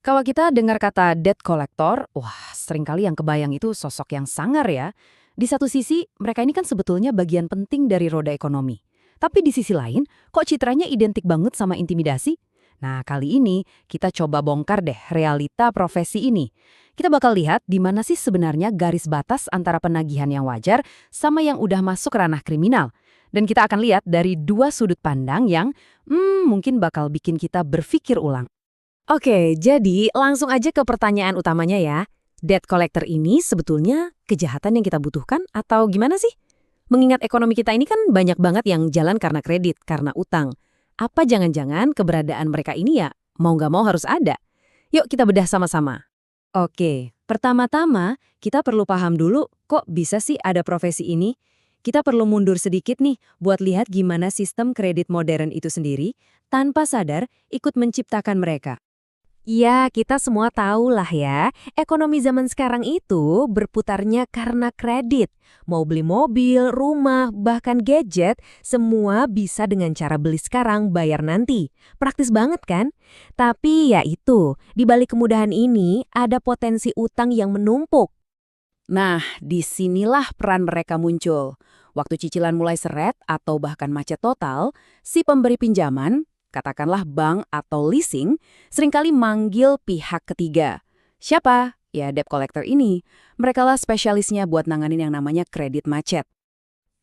Kalau kita dengar kata debt collector, wah seringkali yang kebayang itu sosok yang sangar ya. Di satu sisi, mereka ini kan sebetulnya bagian penting dari roda ekonomi. Tapi di sisi lain, kok citranya identik banget sama intimidasi? Nah, kali ini kita coba bongkar deh realita profesi ini. Kita bakal lihat di mana sih sebenarnya garis batas antara penagihan yang wajar sama yang udah masuk ranah kriminal. Dan kita akan lihat dari dua sudut pandang yang mungkin bakal bikin kita berpikir ulang. Oke, jadi langsung aja ke pertanyaan utamanya ya. Debt collector ini sebetulnya kejahatan yang kita butuhkan atau gimana sih? Mengingat ekonomi kita ini kan banyak banget yang jalan karena kredit, karena utang. Apa jangan-jangan keberadaan mereka ini ya mau nggak mau harus ada? Yuk kita bedah sama-sama. Oke, pertama-tama kita perlu paham dulu kok bisa sih ada profesi ini. Kita perlu mundur sedikit nih buat lihat gimana sistem kredit modern itu sendiri tanpa sadar ikut menciptakan mereka. Ya, kita semua tahu lah ya, ekonomi zaman sekarang itu berputarnya karena kredit. Mau beli mobil, rumah, bahkan gadget, semua bisa dengan cara beli sekarang, bayar nanti. Praktis banget kan? Tapi ya itu, di balik kemudahan ini ada potensi utang yang menumpuk. Nah, disinilah peran mereka muncul. Waktu cicilan mulai seret atau bahkan macet total, si pemberi pinjaman, katakanlah bank atau leasing, seringkali manggil pihak ketiga. Siapa? Ya, debt collector ini. Merekalah spesialisnya buat nanganin yang namanya kredit macet.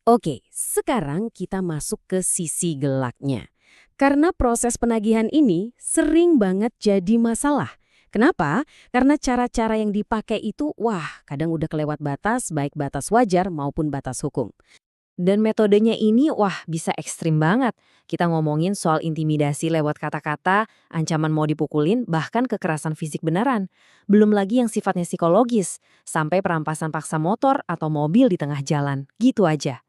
Oke, sekarang kita masuk ke sisi gelapnya. Karena proses penagihan ini sering banget jadi masalah. Kenapa? Karena cara-cara yang dipakai itu, kadang udah kelewat batas, baik batas wajar maupun batas hukum. Dan metodenya ini, bisa ekstrim banget. Kita ngomongin soal intimidasi lewat kata-kata, ancaman mau dipukulin, bahkan kekerasan fisik beneran. Belum lagi yang sifatnya psikologis, sampai perampasan paksa motor atau mobil di tengah jalan. Gitu aja.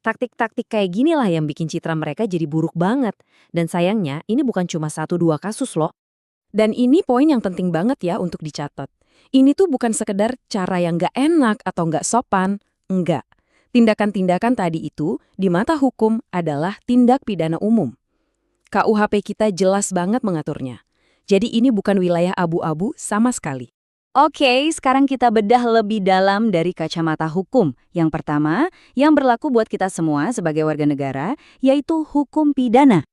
Taktik-taktik kayak ginilah yang bikin citra mereka jadi buruk banget. Dan sayangnya, ini bukan cuma 1-2 kasus loh. Dan ini poin yang penting banget ya untuk dicatat. Ini tuh bukan sekedar cara yang nggak enak atau nggak sopan. Enggak. Tindakan-tindakan tadi itu di mata hukum adalah tindak pidana umum. KUHP kita jelas banget mengaturnya. Jadi ini bukan wilayah abu-abu sama sekali. Oke, sekarang kita bedah lebih dalam dari kacamata hukum. Yang pertama, yang berlaku buat kita semua sebagai warga negara, yaitu hukum pidana.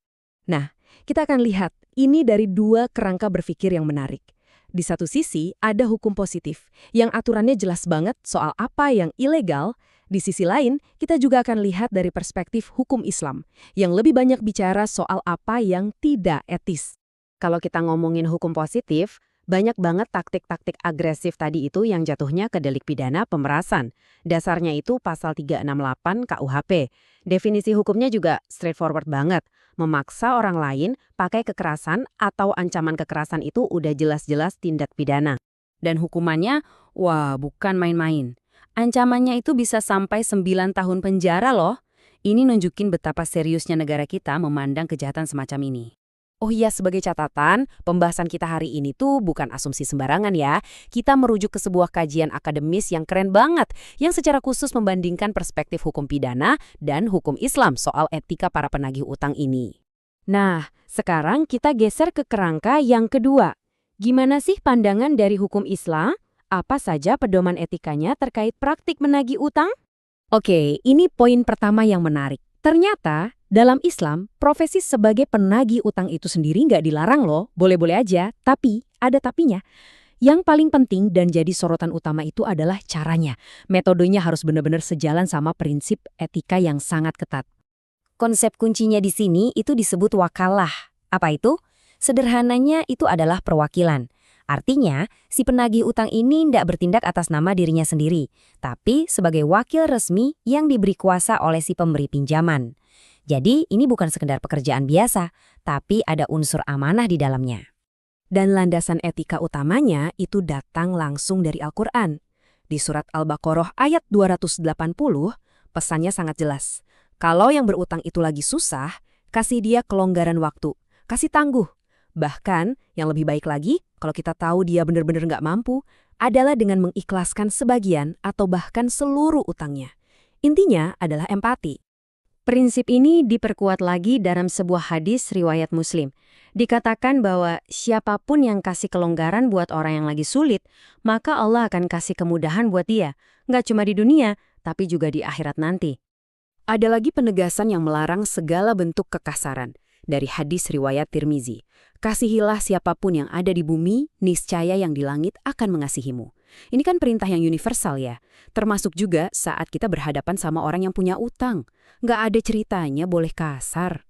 Nah, kita akan lihat ini dari dua kerangka berpikir yang menarik. Di satu sisi, ada hukum positif, yang aturannya jelas banget soal apa yang ilegal. Di sisi lain, kita juga akan lihat dari perspektif hukum Islam, yang lebih banyak bicara soal apa yang tidak etis. Kalau kita ngomongin hukum positif, banyak banget taktik-taktik agresif tadi itu yang jatuhnya ke delik pidana pemerasan. Dasarnya itu pasal 368 KUHP. Definisi hukumnya juga straightforward banget. Memaksa orang lain pakai kekerasan atau ancaman kekerasan itu udah jelas-jelas tindak pidana. Dan hukumannya, bukan main-main. Ancamannya itu bisa sampai 9 tahun penjara loh. Ini nunjukin betapa seriusnya negara kita memandang kejahatan semacam ini. Oh iya, sebagai catatan, pembahasan kita hari ini tuh bukan asumsi sembarangan ya. Kita merujuk ke sebuah kajian akademis yang keren banget, yang secara khusus membandingkan perspektif hukum pidana dan hukum Islam soal etika para penagih utang ini. Nah, sekarang kita geser ke kerangka yang kedua. Gimana sih pandangan dari hukum Islam? Apa saja pedoman etikanya terkait praktik menagih utang? Oke, ini poin pertama yang menarik. Ternyata, dalam Islam, profesi sebagai penagih utang itu sendiri nggak dilarang loh, boleh-boleh aja, tapi ada tapinya. Yang paling penting dan jadi sorotan utama itu adalah caranya. Metodenya harus benar-benar sejalan sama prinsip etika yang sangat ketat. Konsep kuncinya di sini itu disebut wakalah. Apa itu? Sederhananya itu adalah perwakilan. Artinya, si penagih utang ini tidak bertindak atas nama dirinya sendiri, tapi sebagai wakil resmi yang diberi kuasa oleh si pemberi pinjaman. Jadi, ini bukan sekedar pekerjaan biasa, tapi ada unsur amanah di dalamnya. Dan landasan etika utamanya itu datang langsung dari Al-Quran. Di surat Al-Baqarah ayat 280, pesannya sangat jelas. Kalau yang berutang itu lagi susah, kasih dia kelonggaran waktu, kasih tangguh. Bahkan, yang lebih baik lagi, kalau kita tahu dia benar-benar nggak mampu, adalah dengan mengikhlaskan sebagian atau bahkan seluruh utangnya. Intinya adalah empati. Prinsip ini diperkuat lagi dalam sebuah hadis riwayat Muslim. Dikatakan bahwa siapapun yang kasih kelonggaran buat orang yang lagi sulit, maka Allah akan kasih kemudahan buat dia. Nggak cuma di dunia, tapi juga di akhirat nanti. Ada lagi penegasan yang melarang segala bentuk kekasaran. Dari hadis riwayat Tirmizi. Kasihilah siapapun yang ada di bumi, niscaya yang di langit akan mengasihimu. Ini kan perintah yang universal ya. Termasuk juga saat kita berhadapan sama orang yang punya utang. Nggak ada ceritanya boleh kasar.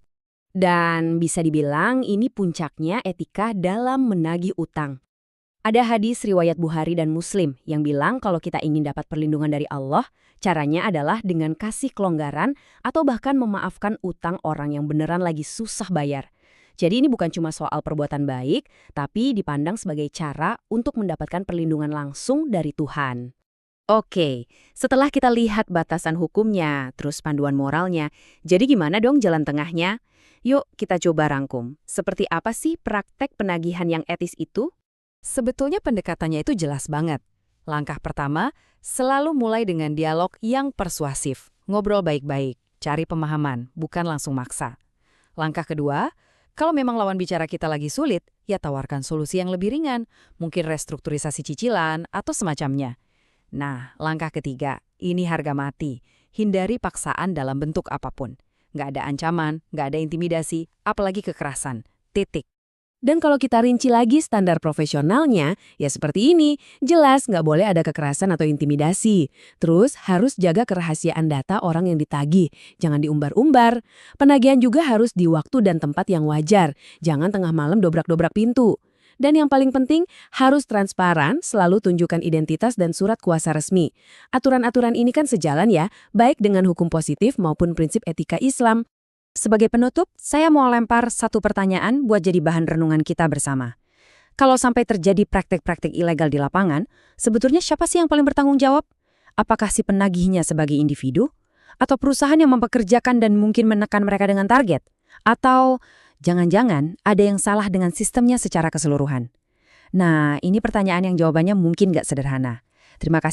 Dan bisa dibilang ini puncaknya etika dalam menagih utang. Ada hadis riwayat Bukhari dan Muslim yang bilang kalau kita ingin dapat perlindungan dari Allah, caranya adalah dengan kasih kelonggaran atau bahkan memaafkan utang orang yang beneran lagi susah bayar. Jadi ini bukan cuma soal perbuatan baik, tapi dipandang sebagai cara untuk mendapatkan perlindungan langsung dari Tuhan. Oke, setelah kita lihat batasan hukumnya, terus panduan moralnya, jadi gimana dong jalan tengahnya? Yuk kita coba rangkum. Seperti apa sih praktek penagihan yang etis itu? Sebetulnya pendekatannya itu jelas banget. Langkah pertama, selalu mulai dengan dialog yang persuasif. Ngobrol baik-baik, cari pemahaman, bukan langsung maksa. Langkah kedua, kalau memang lawan bicara kita lagi sulit, ya tawarkan solusi yang lebih ringan, mungkin restrukturisasi cicilan atau semacamnya. Nah, langkah ketiga, ini harga mati. Hindari paksaan dalam bentuk apapun. Nggak ada ancaman, nggak ada intimidasi, apalagi kekerasan. Titik. Dan kalau kita rinci lagi standar profesionalnya, ya seperti ini. Jelas nggak boleh ada kekerasan atau intimidasi. Terus harus jaga kerahasiaan data orang yang ditagih. Jangan diumbar-umbar. Penagihan juga harus di waktu dan tempat yang wajar. Jangan tengah malam dobrak-dobrak pintu. Dan yang paling penting, harus transparan, selalu tunjukkan identitas dan surat kuasa resmi. Aturan-aturan ini kan sejalan ya, baik dengan hukum positif maupun prinsip etika Islam. Sebagai penutup, saya mau lempar satu pertanyaan buat jadi bahan renungan kita bersama. Kalau sampai terjadi praktek-praktek ilegal di lapangan, sebetulnya siapa sih yang paling bertanggung jawab? Apakah si penagihnya sebagai individu? Atau perusahaan yang mempekerjakan dan mungkin menekan mereka dengan target? Atau jangan-jangan ada yang salah dengan sistemnya secara keseluruhan? Nah, ini pertanyaan yang jawabannya mungkin nggak sederhana. Terima kasih.